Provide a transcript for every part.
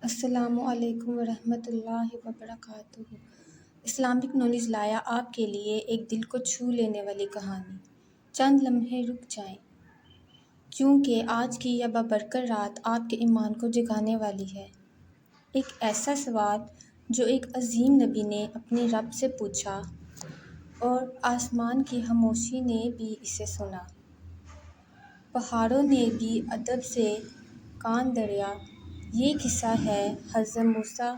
السلام علیکم ورحمۃ اللہ وبرکاتہ۔ اسلامک نالج لایا آپ کے لیے ایک دل کو چھو لینے والی کہانی۔ چند لمحے رک جائیں، کیونکہ آج کی یہ بابرکت رات آپ کے ایمان کو جگانے والی ہے۔ ایک ایسا سوال جو ایک عظیم نبی نے اپنے رب سے پوچھا اور آسمان کی خاموشی نے بھی اسے سنا۔ پہاڑوں نے بھی ادب سے کان دھریا۔ یہ قصہ ہے حضرت موسیٰ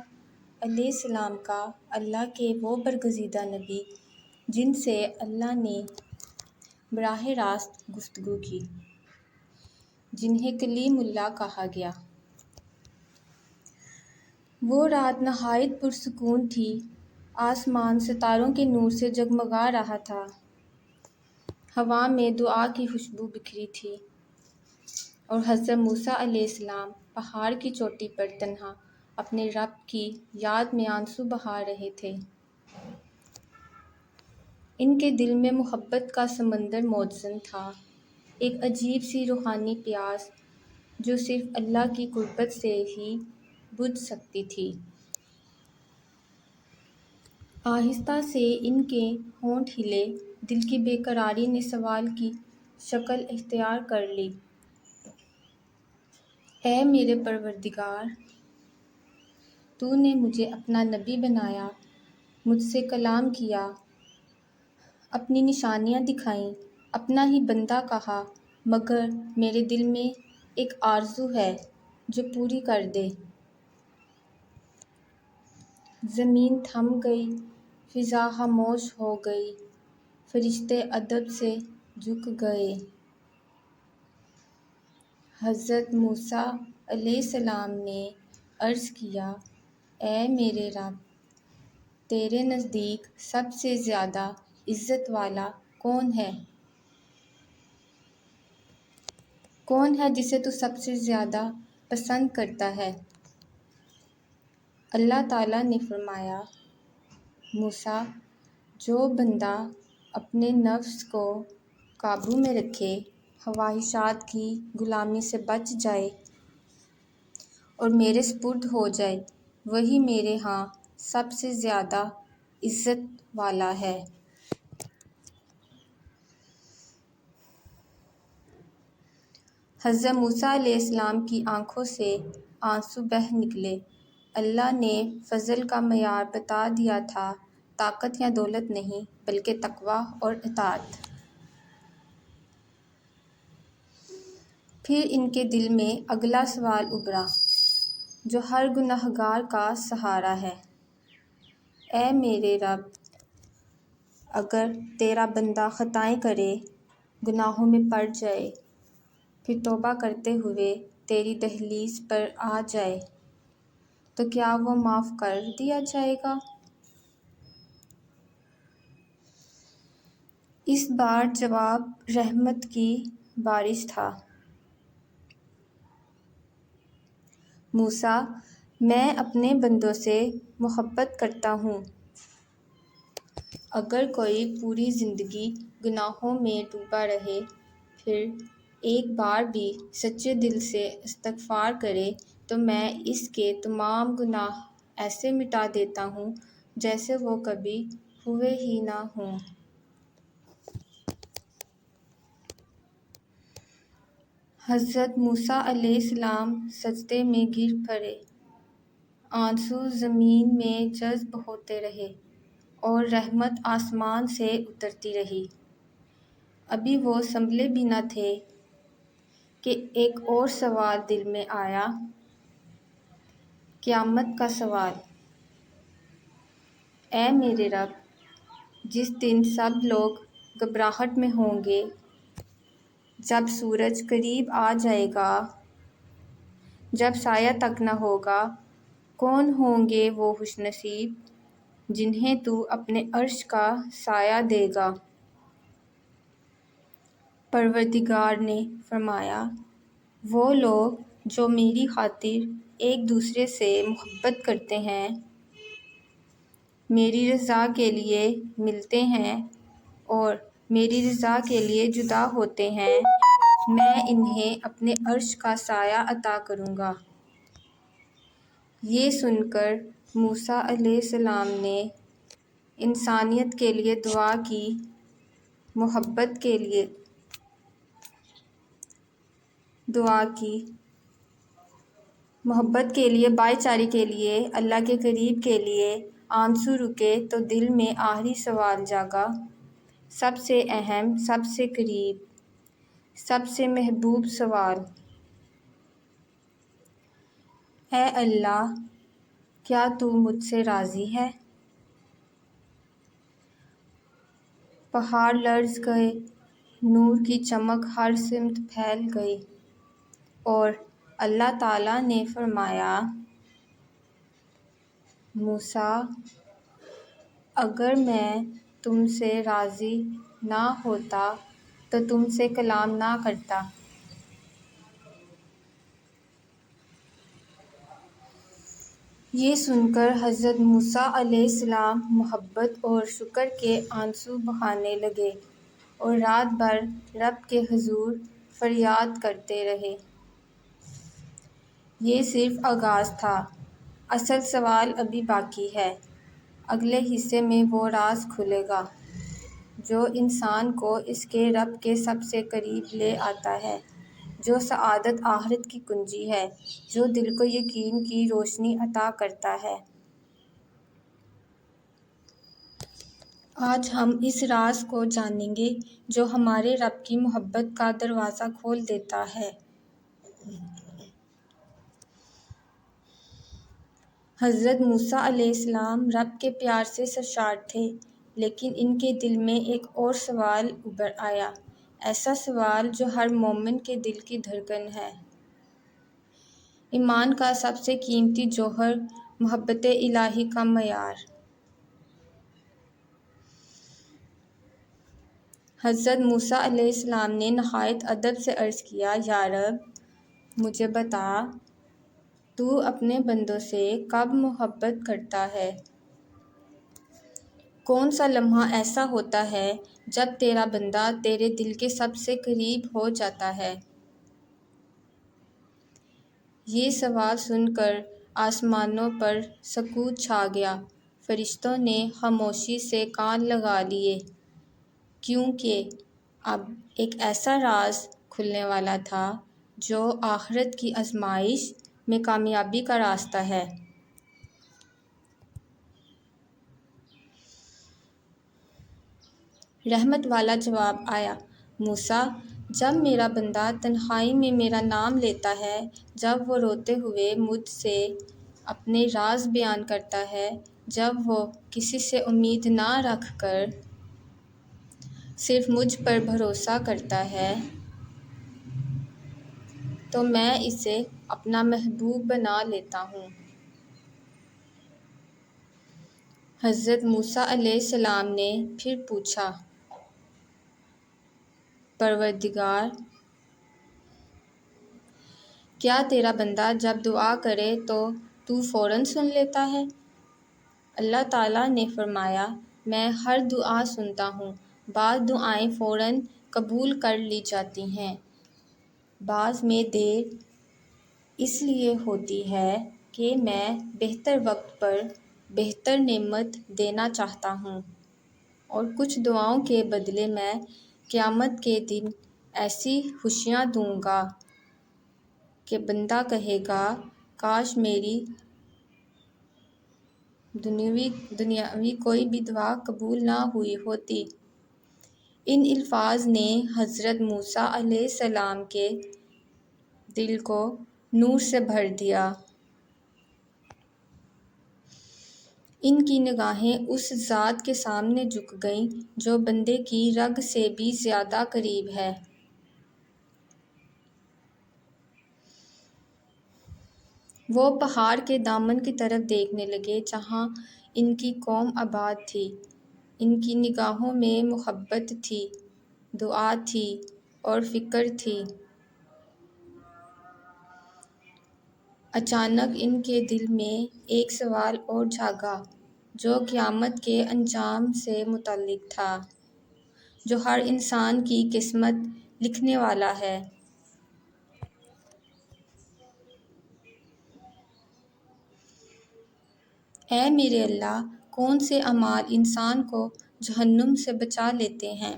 علیہ السلام کا، اللہ کے وہ برگزیدہ نبی جن سے اللہ نے براہ راست گفتگو کی، جنہیں کلیم اللہ کہا گیا۔ وہ رات نہایت پرسکون تھی۔ آسمان ستاروں کے نور سے جگمگا رہا تھا۔ ہوا میں دعا کی خوشبو بکھری تھی اور حضرت موسیٰ علیہ السلام پہاڑ کی چوٹی پر تنہا اپنے رب کی یاد میں آنسو بہا رہے تھے۔ ان کے دل میں محبت کا سمندر موجزن تھا، ایک عجیب سی روحانی پیاس جو صرف اللہ کی قربت سے ہی بجھ سکتی تھی۔ آہستہ سے ان کے ہونٹ ہلے، دل کی بے قراری نے سوال کی شکل اختیار کر لی۔ اے میرے پروردگار! تو نے مجھے اپنا نبی بنایا، مجھ سے کلام کیا، اپنی نشانیاں دکھائیں، اپنا ہی بندہ کہا، مگر میرے دل میں ایک آرزو ہے جو پوری کر دے۔ زمین تھم گئی، فضا خاموش ہو گئی، فرشتے ادب سے جھک گئے۔ حضرت موسیٰ علیہ السلام نے عرض کیا، اے میرے رب! تیرے نزدیک سب سے زیادہ عزت والا کون ہے؟ کون ہے جسے تو سب سے زیادہ پسند کرتا ہے؟ اللہ تعالیٰ نے فرمایا، موسیٰ، جو بندہ اپنے نفس کو قابو میں رکھے، خواہشات کی غلامی سے بچ جائے اور میرے سپرد ہو جائے، وہی میرے ہاں سب سے زیادہ عزت والا ہے۔ حضرت موسیٰ علیہ السلام کی آنکھوں سے آنسو بہہ نکلے۔ اللہ نے فضل کا معیار بتا دیا تھا، طاقت یا دولت نہیں، بلکہ تقویٰ اور اطاعت۔ پھر ان کے دل میں اگلا سوال ابھرا جو ہر گنہگار کا سہارا ہے۔ اے میرے رب! اگر تیرا بندہ خطائیں کرے، گناہوں میں پڑ جائے، پھر توبہ کرتے ہوئے تیری دہلیز پر آ جائے تو کیا وہ معاف کر دیا جائے گا؟ اس بار جواب رحمت کی بارش تھا۔ موسیٰ، میں اپنے بندوں سے محبت کرتا ہوں۔ اگر کوئی پوری زندگی گناہوں میں ڈوبا رہے، پھر ایک بار بھی سچے دل سے استغفار کرے تو میں اس کے تمام گناہ ایسے مٹا دیتا ہوں جیسے وہ کبھی ہوئے ہی نہ ہوں۔ حضرت موسیٰ علیہ السلام سجدے میں گر پڑے، آنسو زمین میں جذب ہوتے رہے اور رحمت آسمان سے اترتی رہی۔ ابھی وہ سنبھلے بھی نہ تھے کہ ایک اور سوال دل میں آیا، قیامت کا سوال۔ اے میرے رب! جس دن سب لوگ گھبراہٹ میں ہوں گے، جب سورج قریب آ جائے گا، جب سایہ تک نہ ہوگا، کون ہوں گے وہ خوش نصیب جنہیں تو اپنے عرش کا سایہ دے گا؟ پروردگار نے فرمایا، وہ لوگ جو میری خاطر ایک دوسرے سے محبت کرتے ہیں، میری رضا کے لیے ملتے ہیں اور میری رضا کے لیے جدا ہوتے ہیں، میں انہیں اپنے عرش کا سایہ عطا کروں گا۔ یہ سن کر موسیٰ علیہ السلام نے انسانیت کے لیے دعا کی، محبت کے لیے دعا کی، محبت کے لیے، بھائی چارے کے لیے، اللہ کے قریب کے لیے۔ آنسو رکے تو دل میں آخری سوال جاگا، سب سے اہم، سب سے قریب، سب سے محبوب سوال، اے اللہ، کیا تو مجھ سے راضی ہے؟ پہاڑ لرز گئے، نور کی چمک ہر سمت پھیل گئی، اور اللہ تعالیٰ نے فرمایا، موسیٰ، اگر میں تم سے راضی نہ ہوتا تو تم سے کلام نہ کرتا۔ یہ سن کر حضرت موسیٰ علیہ السلام محبت اور شکر کے آنسو بہانے لگے اور رات بھر رب کے حضور فریاد کرتے رہے۔ یہ صرف آغاز تھا، اصل سوال ابھی باقی ہے۔ اگلے حصے میں وہ راز کھلے گا جو انسان کو اس کے رب کے سب سے قریب لے آتا ہے، جو سعادت آخرت کی کنجی ہے، جو دل کو یقین کی روشنی عطا کرتا ہے۔ آج ہم اس راز کو جانیں گے جو ہمارے رب کی محبت کا دروازہ کھول دیتا ہے۔ حضرت موسیٰ علیہ السلام رب کے پیار سے سرشار تھے، لیکن ان کے دل میں ایک اور سوال ابھر آیا، ایسا سوال جو ہر مومن کے دل کی دھڑکن ہے۔ ایمان کا سب سے قیمتی جوہر، محبت الہی کا معیار۔ حضرت موسیٰ علیہ السلام نے نہایت ادب سے عرض کیا، یا رب، مجھے بتا، تو اپنے بندوں سے کب محبت کرتا ہے؟ کون سا لمحہ ایسا ہوتا ہے جب تیرا بندہ تیرے دل کے سب سے قریب ہو جاتا ہے؟ یہ سوال سن کر آسمانوں پر سکوت چھا گیا، فرشتوں نے خاموشی سے کان لگا لیے، کیونکہ اب ایک ایسا راز کھلنے والا تھا جو آخرت کی آزمائش میں کامیابی کا راستہ ہے۔ رحمت والا جواب آیا، موسیٰ، جب میرا بندہ تنہائی میں میرا نام لیتا ہے، جب وہ روتے ہوئے مجھ سے اپنے راز بیان کرتا ہے، جب وہ کسی سے امید نہ رکھ کر صرف مجھ پر بھروسہ کرتا ہے، تو میں اسے اپنا محبوب بنا لیتا ہوں۔ حضرت موسیٰ علیہ السلام نے پھر پوچھا، پروردگار، کیا تیرا بندہ جب دعا کرے تو فوراً سن لیتا ہے؟ اللہ تعالیٰ نے فرمایا، میں ہر دعا سنتا ہوں، بعض دعائیں فوراً قبول کر لی جاتی ہیں، بعض میں دیر اس لیے ہوتی ہے کہ میں بہتر وقت پر بہتر نعمت دینا چاہتا ہوں، اور کچھ دعاؤں کے بدلے میں قیامت کے دن ایسی خوشیاں دوں گا کہ بندہ کہے گا، کاش میری دنیاوی کوئی بھی دعا قبول نہ ہوئی ہوتی۔ ان الفاظ نے حضرت موسیٰ علیہ السلام کے دل کو نور سے بھر دیا۔ ان کی نگاہیں اس ذات کے سامنے جھک گئیں جو بندے کی رگ سے بھی زیادہ قریب ہے۔ وہ پہاڑ کے دامن کی طرف دیکھنے لگے جہاں ان کی قوم آباد تھی۔ ان کی نگاہوں میں محبت تھی، دعا تھی اور فکر تھی۔ اچانک ان کے دل میں ایک سوال اور جاگا جو قیامت کے انجام سے متعلق تھا، جو ہر انسان کی قسمت لکھنے والا ہے۔ اے میرے اللہ، کون سے اعمال انسان کو جہنم سے بچا لیتے ہیں؟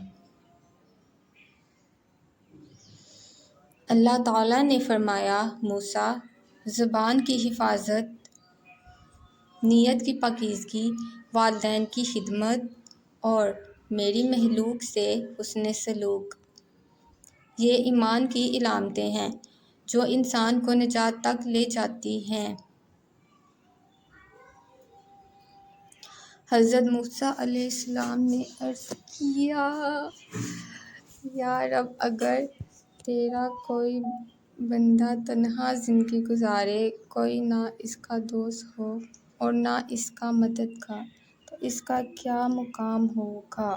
اللہ تعالیٰ نے فرمایا، موسیٰ، زبان کی حفاظت، نیت کی پاکیزگی، والدین کی خدمت اور میری مخلوق سے حسن سلوک، یہ ایمان کی علامتیں ہیں جو انسان کو نجات تک لے جاتی ہیں۔ حضرت موسیٰ علیہ السلام نے عرض کیا، یا رب، اگر تیرا کوئی بندہ تنہا زندگی گزارے، کوئی نہ اس کا دوست ہو اور نہ اس کا مددگار، تو اس کا کیا مقام ہوگا؟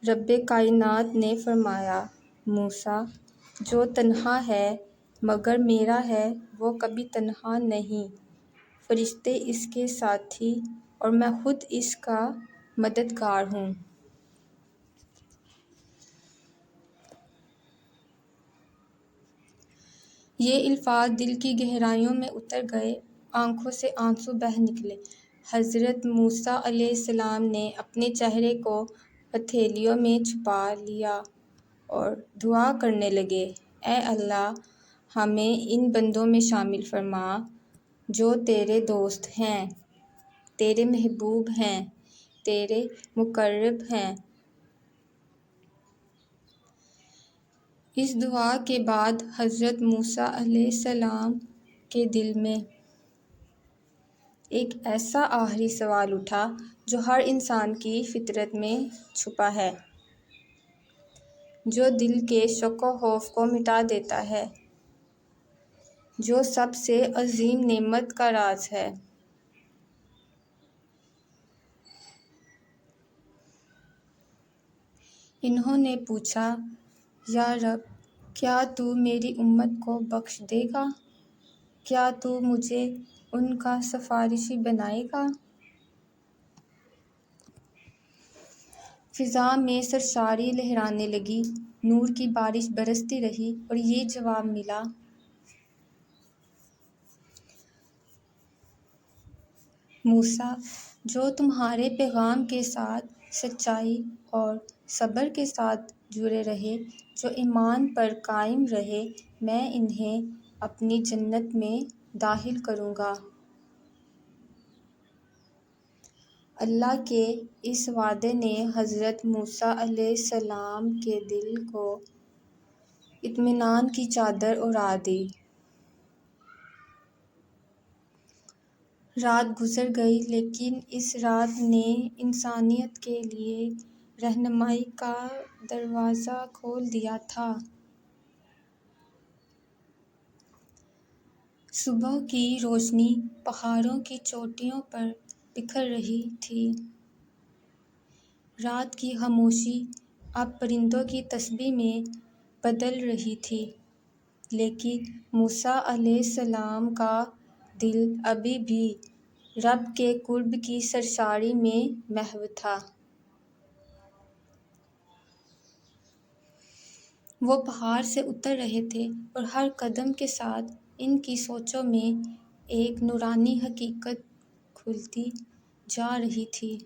رب کائنات نے فرمایا، موسیٰ، جو تنہا ہے مگر میرا ہے وہ کبھی تنہا نہیں، فرشتے اس کے ساتھی اور میں خود اس کا مددگار ہوں۔ یہ الفاظ دل کی گہرائیوں میں اتر گئے، آنکھوں سے آنسو بہہ نکلے۔ حضرت موسیٰ علیہ السلام نے اپنے چہرے کو ہتھیلیوں میں چھپا لیا اور دعا کرنے لگے، اے اللہ، ہمیں ان بندوں میں شامل فرما جو تیرے دوست ہیں، تیرے محبوب ہیں، تیرے مقرب ہیں۔ اس دعا کے بعد حضرت موسیٰ علیہ السلام کے دل میں ایک ایسا آخری سوال اٹھا جو ہر انسان کی فطرت میں چھپا ہے، جو دل کے شک و خوف کو مٹا دیتا ہے، جو سب سے عظیم نعمت کا راز ہے۔ انہوں نے پوچھا، یا رب، کیا تو میری امت کو بخش دے گا؟ کیا تو مجھے ان کا سفارشی بنائے گا؟ فضا میں سرشاری لہرانے لگی، نور کی بارش برستی رہی اور یہ جواب ملا، موسیٰ، جو تمہارے پیغام کے ساتھ سچائی اور صبر کے ساتھ جڑے رہے، جو ایمان پر قائم رہے، میں انہیں اپنی جنت میں داخل کروں گا۔ اللہ کے اس وعدے نے حضرت موسیٰ علیہ السلام کے دل کو اطمینان کی چادر اوڑھا دی۔ رات گزر گئی، لیکن اس رات نے انسانیت کے لیے رہنمائی کا دروازہ کھول دیا تھا۔ صبح کی روشنی پہاڑوں کی چوٹیوں پر بکھر رہی تھی، رات کی خاموشی اب پرندوں کی تسبیح میں بدل رہی تھی، لیکن موسیٰ علیہ السلام کا دل ابھی بھی رب کے قرب کی سرشاری میں محو تھا۔ وہ پہاڑ سے اتر رہے تھے اور ہر قدم کے ساتھ ان کی سوچوں میں ایک نورانی حقیقت کھلتی جا رہی تھی۔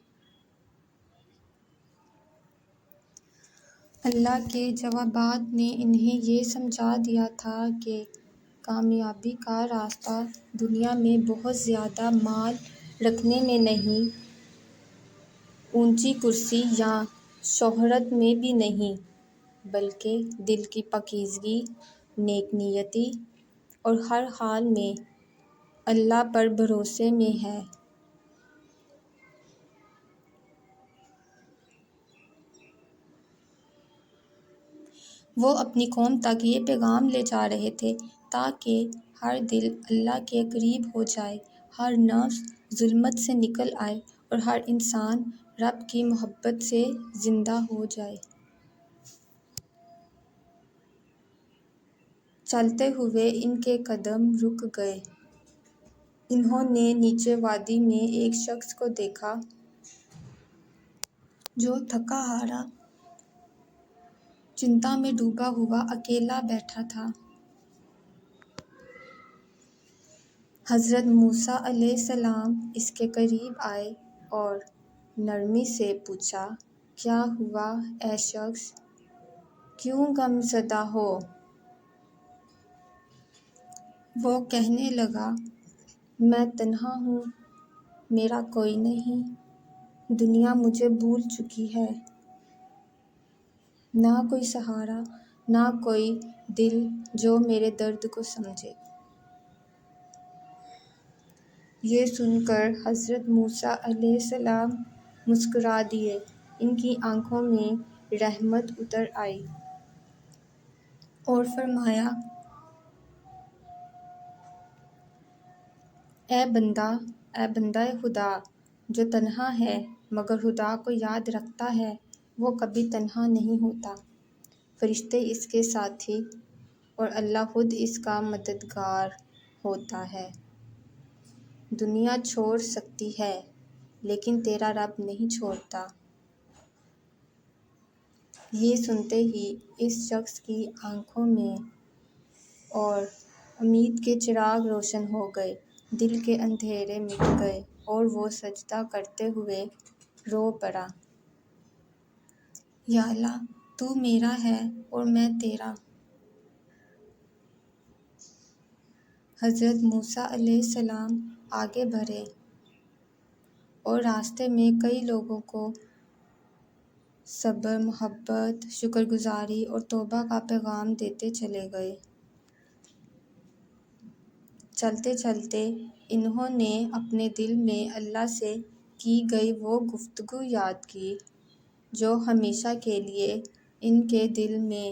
اللہ کے جوابات نے انہیں یہ سمجھا دیا تھا کہ کامیابی کا راستہ دنیا میں بہت زیادہ مال رکھنے میں نہیں، اونچی کرسی یا شہرت میں بھی نہیں، بلکہ دل کی پاکیزگی، نیک نیتی اور ہر حال میں اللہ پر بھروسے میں ہے۔ وہ اپنی قوم تک یہ پیغام لے جا رہے تھے تاکہ ہر دل اللہ کے قریب ہو جائے، ہر نفس ظلمت سے نکل آئے اور ہر انسان رب کی محبت سے زندہ ہو جائے۔ چلتے ہوئے ان کے قدم رک گئے۔ انہوں نے نیچے وادی میں ایک شخص کو دیکھا جو تھکا ہارا، چنتا میں ڈوبا ہوا اکیلا بیٹھا تھا۔ حضرت موسیٰ علیہ السلام اس کے قریب آئے اور نرمی سے پوچھا، کیا ہوا اے شخص، کیوں غم زدہ ہو؟ وہ کہنے لگا، میں تنہا ہوں، میرا کوئی نہیں، دنیا مجھے بھول چکی ہے، نہ کوئی سہارا، نہ کوئی دل جو میرے درد کو سمجھے۔ یہ سن کر حضرت موسیٰ علیہ السلام مسکرا دیے، ان کی آنکھوں میں رحمت اتر آئی اور فرمایا، اے بندہ خدا، جو تنہا ہے مگر خدا کو یاد رکھتا ہے وہ کبھی تنہا نہیں ہوتا، فرشتے اس کے ساتھی اور اللہ خود اس کا مددگار ہوتا ہے۔ دنیا چھوڑ سکتی ہے لیکن تیرا رب نہیں چھوڑتا۔ یہ سنتے ہی اس شخص کی آنکھوں میں اور امید کے چراغ روشن ہو گئے، دل کے اندھیرے مٹ گئے اور وہ سجدہ کرتے ہوئے رو پڑا، یا اللہ تو میرا ہے اور میں تیرا۔ حضرت موسیٰ علیہ السلام آگے بڑھے اور راستے میں کئی لوگوں کو صبر، محبت، شکر گزاری اور توبہ کا پیغام دیتے چلے گئے۔ چلتے چلتے انہوں نے اپنے دل میں اللہ سے کی گئی وہ گفتگو یاد کی جو ہمیشہ کے لیے ان کے دل میں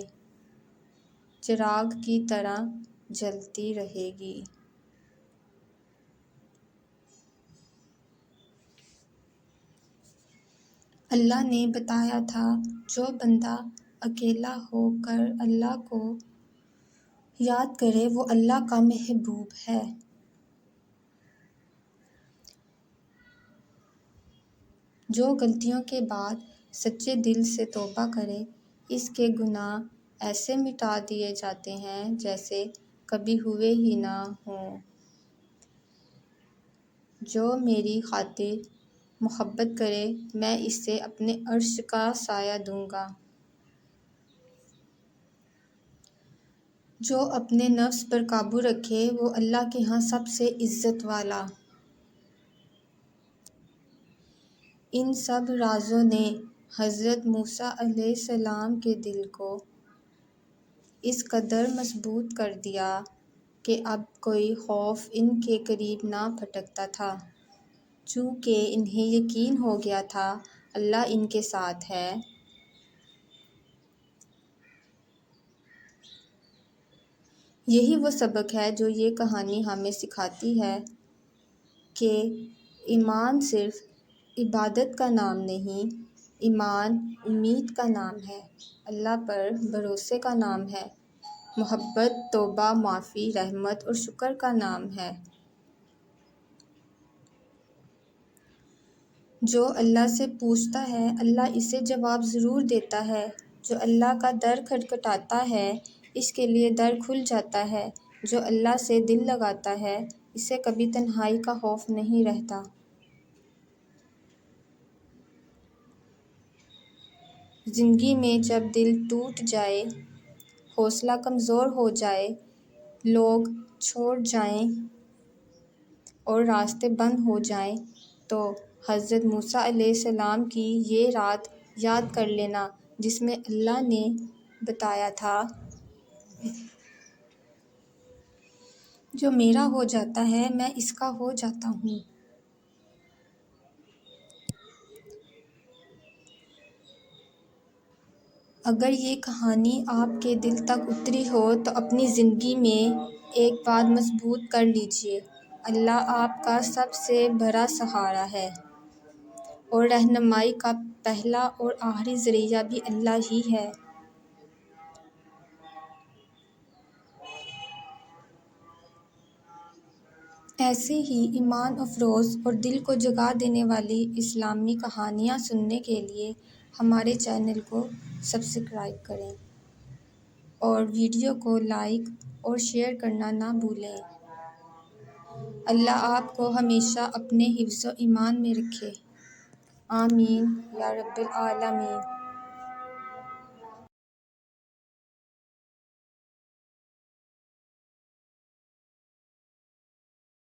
چراغ کی طرح جلتی رہے گی۔ اللہ نے بتایا تھا، جو بندہ اکیلا ہو کر اللہ کو یاد کرے وہ اللہ کا محبوب ہے۔ جو غلطیوں کے بعد سچے دل سے توبہ کرے، اس کے گناہ ایسے مٹا دیے جاتے ہیں جیسے کبھی ہوئے ہی نہ ہوں۔ جو میری خاطر محبت کرے میں اسے اپنے عرش کا سایہ دوں گا۔ جو اپنے نفس پر قابو رکھے وہ اللہ کے ہاں سب سے عزت والا۔ ان سب رازوں نے حضرت موسیٰ علیہ السلام کے دل کو اس قدر مضبوط کر دیا کہ اب کوئی خوف ان کے قریب نہ پھٹکتا تھا، چونکہ انہیں یقین ہو گیا تھا اللہ ان کے ساتھ ہے۔ یہی وہ سبق ہے جو یہ کہانی ہمیں سکھاتی ہے کہ ایمان صرف عبادت کا نام نہیں، ایمان امید کا نام ہے، اللہ پر بھروسے کا نام ہے، محبت، توبہ، معافی، رحمت اور شکر کا نام ہے۔ جو اللہ سے پوچھتا ہے اللہ اسے جواب ضرور دیتا ہے، جو اللہ کا در کھٹکھٹاتا ہے اس کے لیے در کھل جاتا ہے، جو اللہ سے دل لگاتا ہے اسے کبھی تنہائی کا خوف نہیں رہتا۔ زندگی میں جب دل ٹوٹ جائے، حوصلہ کمزور ہو جائے، لوگ چھوڑ جائیں اور راستے بند ہو جائیں تو حضرت موسیٰ علیہ السلام کی یہ رات یاد کر لینا جس میں اللہ نے بتایا تھا، جو میرا ہو جاتا ہے میں اس کا ہو جاتا ہوں۔ اگر یہ کہانی آپ کے دل تک اتری ہو تو اپنی زندگی میں ایک بات مضبوط کر لیجیے، اللہ آپ کا سب سے بڑا سہارا ہے اور رہنمائی کا پہلا اور آخری ذریعہ بھی اللہ ہی ہے۔ ایسے ہی ایمان افروز اور دل کو جگا دینے والی اسلامی کہانیاں سننے کے لیے ہمارے چینل کو سبسکرائب کریں اور ویڈیو کو لائک اور شیئر کرنا نہ بھولیں۔ اللہ آپ کو ہمیشہ اپنے حفظ و ایمان میں رکھے، آمین یا رب العالمین۔